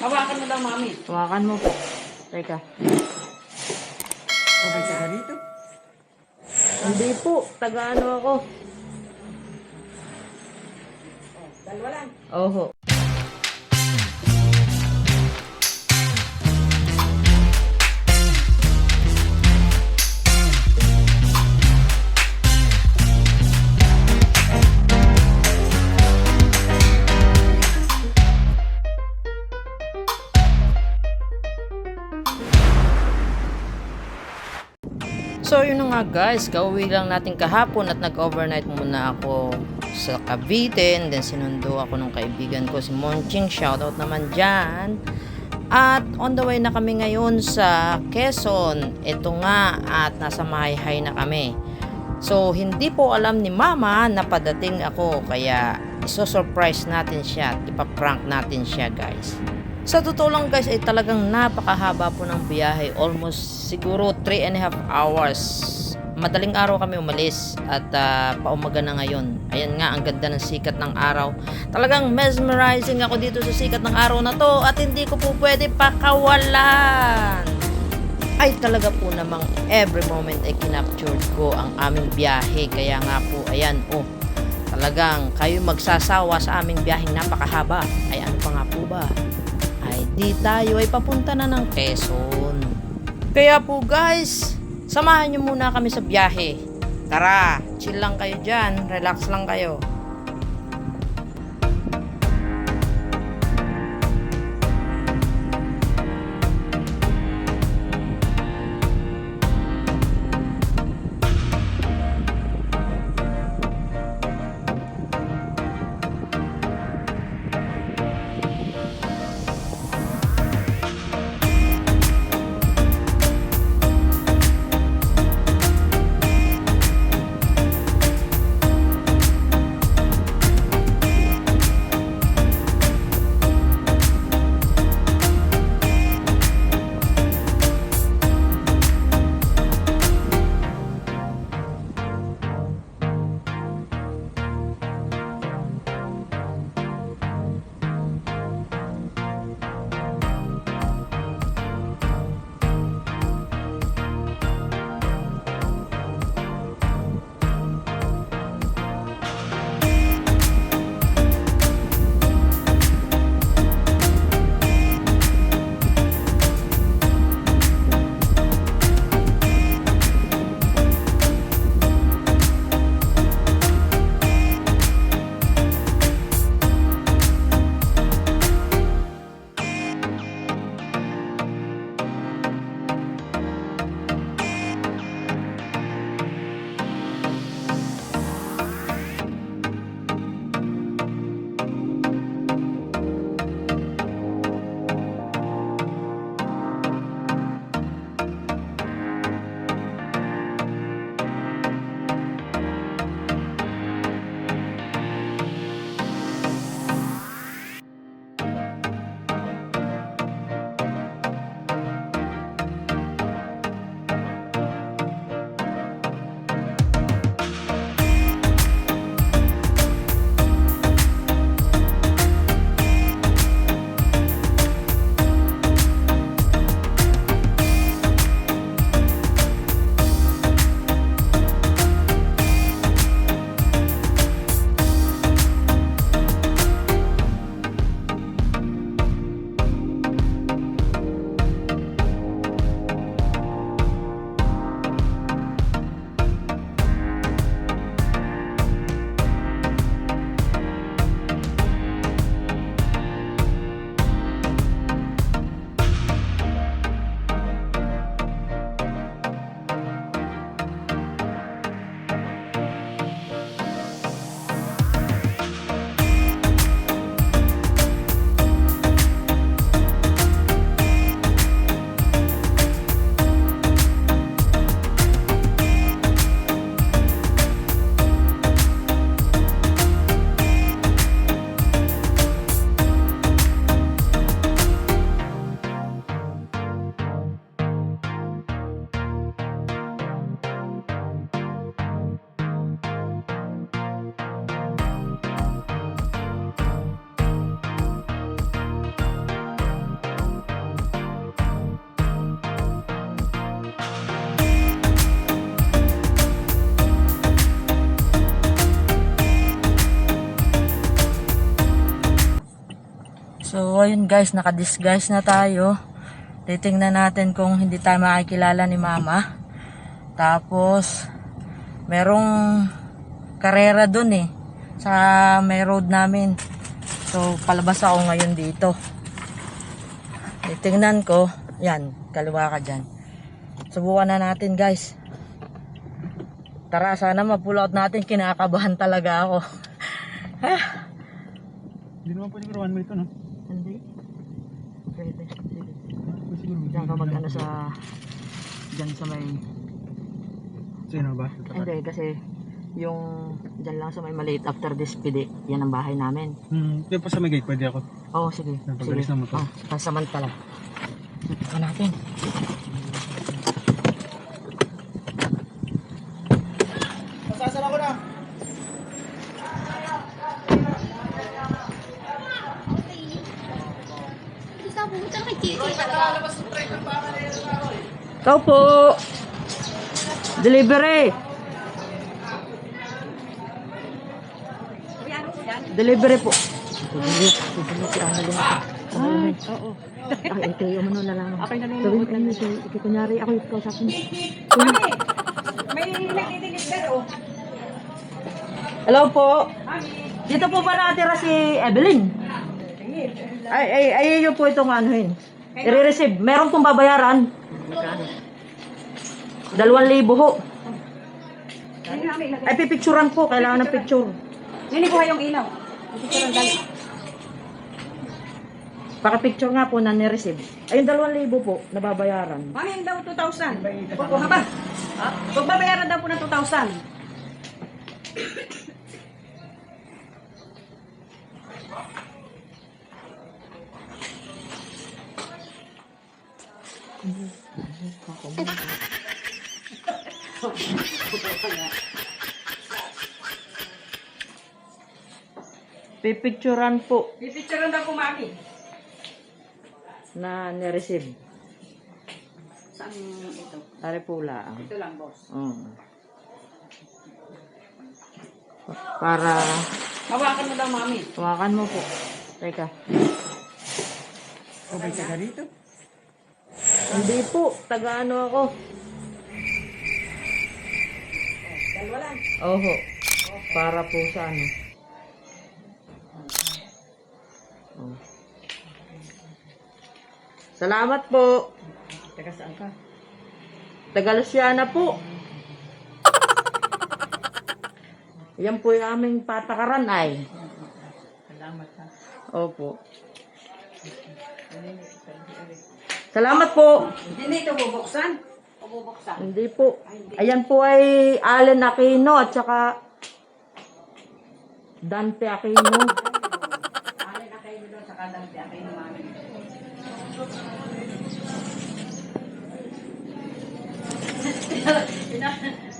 Hawakan mo lang, mami. Hawakan mo po. Teka. Okay ka dito? Hindi po. Taga-ano ako. Dalawa lang. Oho. So yun na nga guys, kauwi lang natin kahapon at nag-overnight muna ako sa Cavite, and then sinundo ako ng kaibigan ko si Monching, shoutout naman dyan. At on the way na kami ngayon sa Quezon. Ito nga, at nasa Mahayhay na kami. So hindi po alam ni Mama na padating ako, kaya iso-surprise natin siya at ipaprank natin siya guys. Sa totoo lang guys ay talagang napakahaba po ng biyahe, almost siguro 3.5 hours. Madaling araw kami umalis at paumaga na ngayon. Ayan nga, ang ganda ng sikat ng araw. Talagang mesmerizing ako dito sa sikat ng araw na to at hindi ko po pwede pakawalan. Ay talaga po namang every moment ay kinaptured ko ang aming biyahe. Kaya nga po, ayan talagang kayo magsasawa sa aming biyaheng napakahaba. Ay ano pa nga po ba? Ay di tayo ay papunta na ng Quezon. Kaya po guys, samahan nyo muna kami sa biyahe. Tara, chill lang kayo dyan, relax lang kayo. So ayun guys, naka-disguise na tayo. Titingnan natin kung hindi tayo makikilala ni mama. Tapos merong karera dun eh, sa may road namin. So palabas ako ngayon dito. Titingnan ko. Yan, kaliwa ka dyan. Subukan na natin guys. Tara, sana ma-pull out natin. Kinakabahan talaga ako. Hindi naman pwede pero 1 minute no? Hindi. Pwede. Siguro. Diyan ka mag-ano sa... Diyan sa may... Sino ba? Hindi, kasi yung... Diyan lang sa may maliit after this pidi. Yan ang bahay namin. Di pa sa may gate pwede ako. Oo, sige. Napagalis na mo to. Pasamantala. Ito natin. Masasara ko na! Ikaw po. Delivery. Delivery po. Oo. Ay, ito yung ano na lang. Ako'y nanonood. Sabihin ko lang ito. Kunyari ako yung kausapin. Mami, may nagtitigit ka oh. Hello po. Mami. Dito po ba nakatira si Evelyn? Ay, yun po itong anuhin. I-receive. Meron pong babayaran. 2,000 ho. Ay, pipicturan po. Kailangan ng picture. Hindi ko yung ilaw. Picture ang dali. Paka-picture nga po na ni-receive. Ay, yung 2,000 po na babayaran. Mami, yung daw 2,000. Opo, haba. Huwag babayaran daw po ng 2,000. Pipicturan po Pipicture daw po, Mami. na ni-receive. Saan ito? Tari po lang. Ito lang, boss. Para Hawakan mo daw, Mami. hawakan mo po. Teka. O, may taga rito. Hindi po. Taga-ano ako. Dalawa lang. Oho. Para po sa ano. Oh. Salamat po. Taga saan ka? Taga Luciana po. Yan po yung aming patakaran ay. Salamat ha. Opo. Salamat po. Hindi ito bubuksan. O bubuksan. Hindi po. Ayan po ay Allen Aquino at saka Dante Aquino. Alin na kayo doon sa kadang siya kayo ni Mami.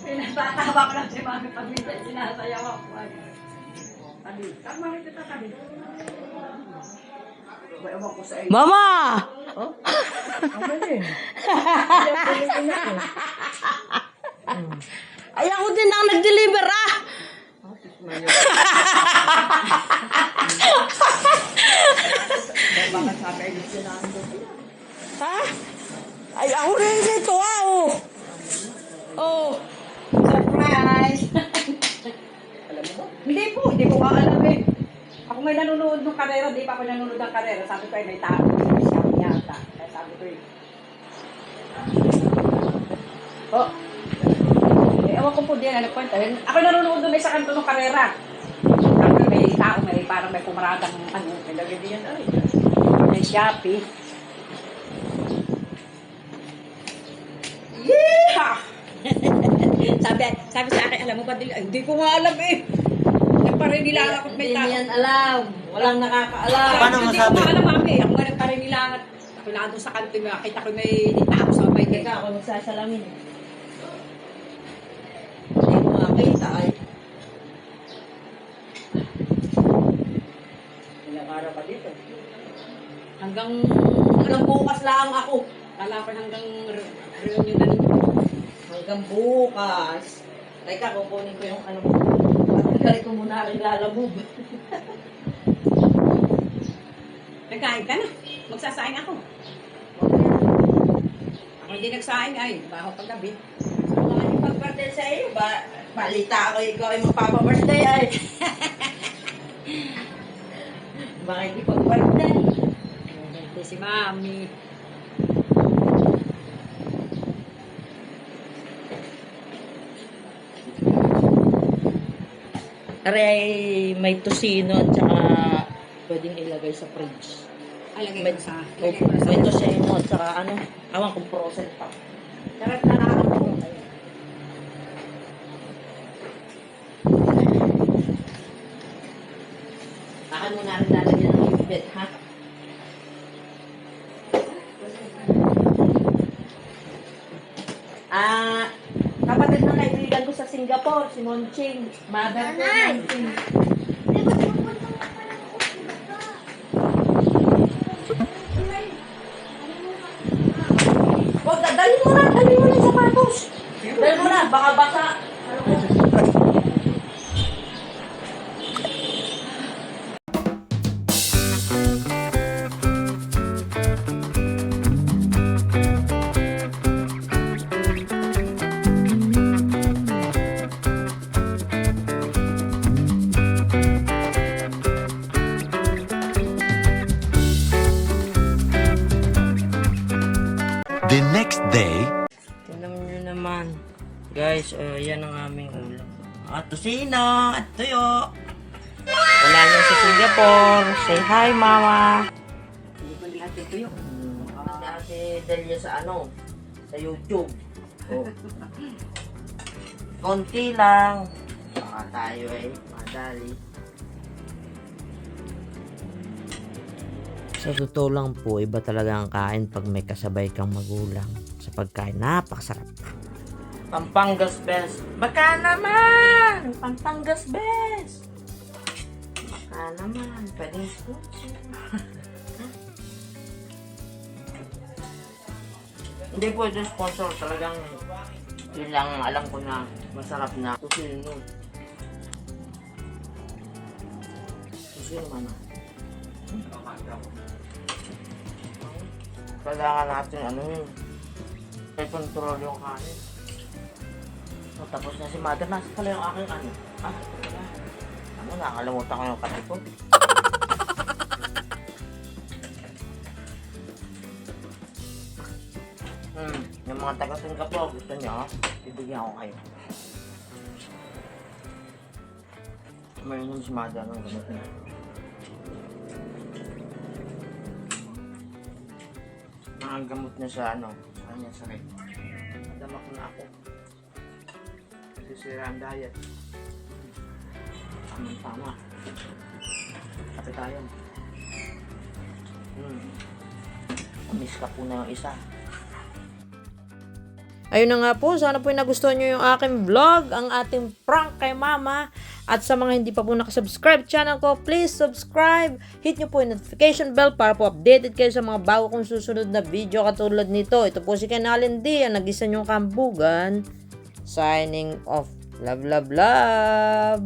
Pinatatawa ko lang si Mami pag minsan sinasayaw ako. Tabi. Saan Mami ito tatabi? Ewan ko sa iyo. Mama! Oh? Ano din? Ay, ako din ang nag-deliver ah! Baka sabi ay gusto na ando. Ha? Ay, ako rin dito ah! Oh! Oh! Surprise! Alam mo ba? Hindi ko alam eh. Ako may nanonood ng karera, di pa ako nanonood ng karera. Sabi ko ay may tao. Sabi niya ata. Kaya sabi ko eh. Oh. Eh, ewan ko po din, ano kwenta. Ako nanonood doon sa kanto ng karera. Sabi ko may tao, may parang may pumaradang ano. May lagay din yan. Ay, may Shopee. Yeah! sabi sa akin, alam mo ba, hindi ko nga alam eh. Nagparinilangan ako at may tao. Hindi yan alam. Walang nakakaalam. Paano Hindi masabi? ko alam, Mami. Ako nga nagparinilangan. Ako na doon sa kanto, nakita ko may tao sa may Teka, kaya. ako nagsasalamin. Hindi ko makita ay. Ilang araw pa dito. Hanggang bukas lang ako. Kala ko hanggang reunion na nito. Hanggang bukas. Teka, kukunin ko yung ano mo. Pagkakali ko muna ang lalamove. Nagkain ka na. Magsasaing ako. Ako hindi nagsaing ay. Baho paggabi. Bakit pag-birthday sa iyo? Balita ako ikaw ay magpapa-birthday ay. Bakit ipag-birthday? Birthday si Mami. Aray, may tosino at saka pwedeng ilagay sa fridge. Alagay May, ko sa... may tosino at saka ano, awan kung frozen pa. Sarap na nakakapong kayo. Akan mo na rin lalagyan ng ibet, ha? Kapatid ng kaibigan ko sa Singapore, si Monching. Mother ko, Monching. Huwag, dali mo na yung sapatos. Dali mo na, baka basa. The next day, Tignan nyo naman. Guys, yan ang aming ulam. At tosino at tuyo. Wala nyo sa Singapore. Say hi, mama. Hindi ko lahat ito yun. Si Delia sa ano? Sa YouTube. Oh. Konti lang. Baka tayo eh. Madali. Sa totoo lang po, iba talaga ang kain pag may kasabay kang magulang. Sa pagkain, napakasarap. Pampangas best. Baka naman! Pampangas best! Baka naman. Pwedeng sponsor. Hindi po ito sponsor. Talagang yun lang alam ko na masarap na. Tusino. Tusino man na. Kailangan natin ano yun. I-control yung kanin. So, tapos na si mother. Nasa pala yung aking ano. Ito pala. Ano, nakalimutan ko yung kanin ko. Yung mga taga-Singapore, gusto nyo, bibigyan ko kayo. Mayroon si mother ng gamit niya. Nakagamot niya sa ano, sa kanya sakit. Nadamak na ako. Sisira ang diet. Tama. Kapit tayo. Miss ka po na yung isa. Ayun na nga po, sana po nagustuhan nyo yung aking vlog, ang ating prank kay mama. At sa mga hindi pa po nakasubscribe channel ko, please subscribe. Hit nyo po yung notification bell para po updated kayo sa mga bago kong susunod na video katulad nito. Ito po si Kenalyn D, ang nag-isa nyong kambugan. Signing off. Love, love, love.